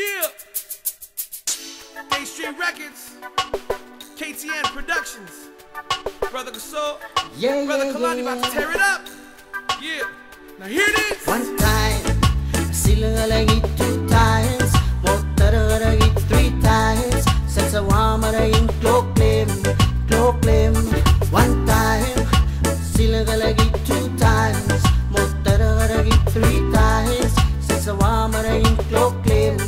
Yeah. A-Street Records, KTN Productions, Brother Gasol, Brother Kalani about to tear it up. Yeah. Now here it is. One time, sila lagi 2 times, motor lagi 3 times, sa wama rin kloklim. One time, sila lagi 2 times, motor lagi 3 times, sa wama rin kloklim.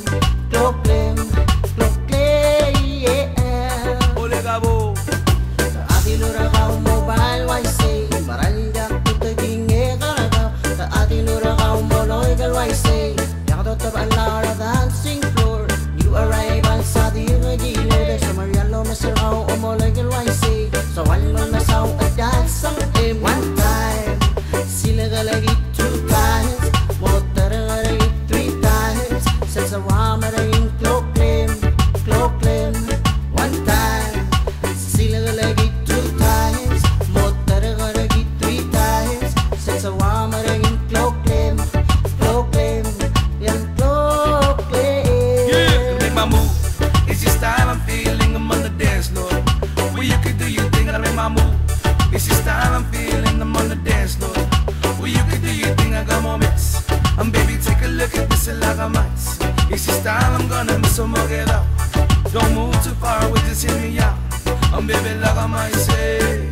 Yeah. Ole Gabo. Ati lura kau mobile waisay, maranjak tutaging ekaragaw. Ati lura kau moloy galwaisay, yakato taban lara dancing floor. You arrive on Saudi Arabia, sa Mariano masaraw o moloy galwaisay. So one man masaw at dansang one time, sila galagi 2 times, motor galagi 3 times, sa wama rin kloklim. One time, sila galagi 2 times, motor galagi 3 times, sa wama rin kloklim. Yan kloklim. Yeah, make my move. It's your style, I'm feeling, I'm on the dance floor. Well, you can do your thing, I make my move. It's your style, I'm feeling, I'm on the dance floor. Well, you can do your thing, I got moments. Baby, take a look at this, like a mice. It's your style, I'm gonna miss some more, get out. Don't move too far away, just hear me out. Baby, like I might say.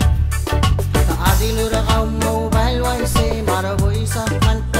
Ati lura kau mobile waisay, maraboy sa kanta.